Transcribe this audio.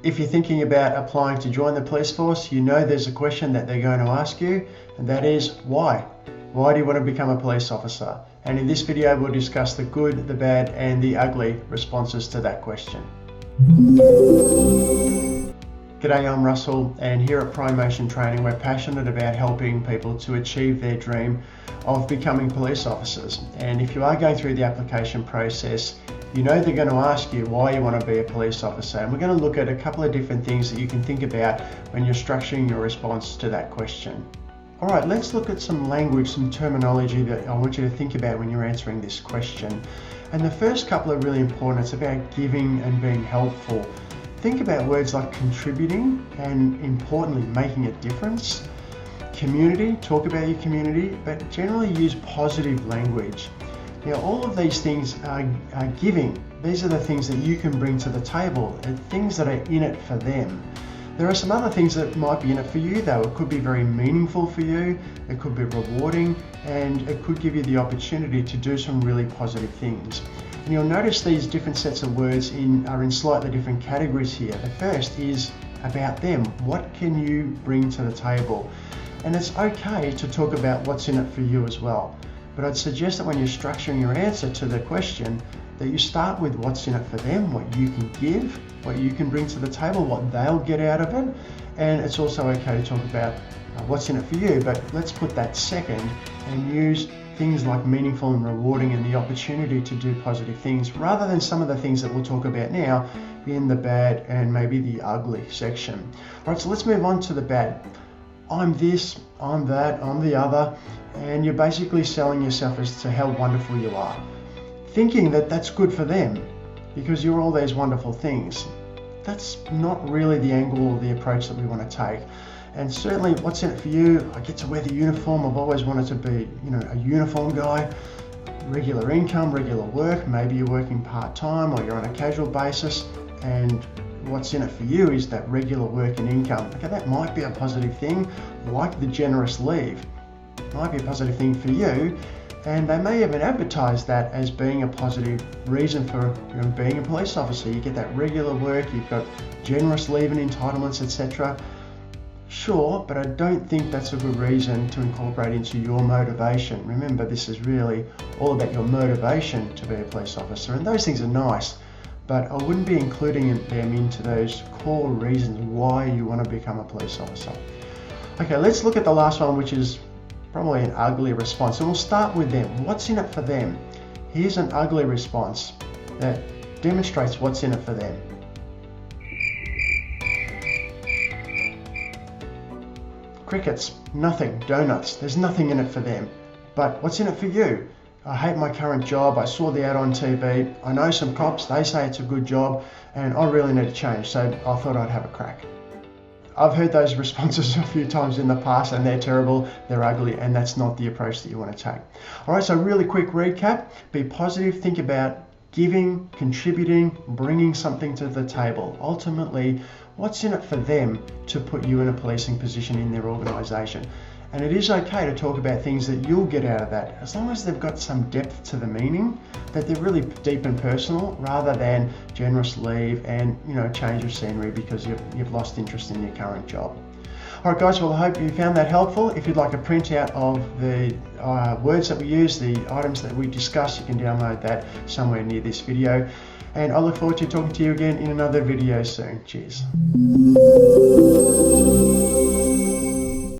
If you're thinking about applying to join the police force, you know there's a question that they're going to ask you, and that is why? Why do you want to become a police officer? And in this video, we'll discuss the good, the bad, and the ugly responses to that question. G'day, I'm Russell, and here at ProMotion Training, we're passionate about helping people to achieve their dream of becoming police officers. And if you are going through the application process, you know they're going to ask you why you want to be a police officer. And we're going to look at a couple of different things that you can think about when you're structuring your response to that question. All right, let's look at some language, some terminology that I want you to think about when you're answering this question. And the first couple are really important. It's about giving and being helpful. Think about words like contributing and, importantly, making a difference. Community, talk about your community, but generally use positive language. Now, all of these things are giving. These are the things that you can bring to the table, and things that are in it for them. There are some other things that might be in it for you, though. It could be very meaningful for you, it could be rewarding, and it could give you the opportunity to do some really positive things. And you'll notice these different sets of words are in slightly different categories here. The first is about them. What can you bring to the table? And it's okay to talk about what's in it for you as well. But I'd suggest that when you're structuring your answer to the question, that you start with what's in it for them, what you can give, what you can bring to the table, what they'll get out of it. And it's also okay to talk about what's in it for you, but let's put that second and use things like meaningful and rewarding and the opportunity to do positive things, rather than some of the things that we'll talk about now in the bad and maybe the ugly section. All right, so let's move on to the bad. I'm this, I'm that, I'm the other, and you're basically selling yourself as to how wonderful you are, thinking that that's good for them because you're all these wonderful things. That's not really the angle or the approach that we want to take. And certainly what's in it for you, I get to wear the uniform. I've always wanted to be, a uniform guy, regular income, regular work. Maybe you're working part-time or you're on a casual basis, and what's in it for you is that regular work and income. Okay, that might be a positive thing, like the generous leave. It might be a positive thing for you, and they may even advertise that as being a positive reason for being a police officer. You get that regular work, you've got generous leave and entitlements, etc. Sure, but I don't think that's a good reason to incorporate into your motivation. Remember, this is really all about your motivation to be a police officer, and those things are nice, but I wouldn't be including them into those core reasons why you want to become a police officer. Okay, let's look at the last one, which is probably an ugly response, and we'll start with them. What's in it for them? Here's an ugly response that demonstrates what's in it for them. Crickets, nothing, donuts, there's nothing in it for them. But what's in it for you? I hate my current job, I saw the ad on TV, I know some cops, they say it's a good job, and I really need to change, so I thought I'd have a crack. I've heard those responses a few times in the past, and they're terrible, they're ugly, and that's not the approach that you want to take. All right, so really quick recap, be positive, think about giving, contributing, bringing something to the table. Ultimately, what's in it for them to put you in a policing position in their organisation? And it is okay to talk about things that you'll get out of that, as long as they've got some depth to the meaning, that they're really deep and personal, rather than generous leave and change of scenery because you've lost interest in your current job. All right, guys, well, I hope you found that helpful. If you'd like a printout of the words that we use, the items that we discuss, you can download that somewhere near this video. And I look forward to talking to you again in another video soon. Cheers.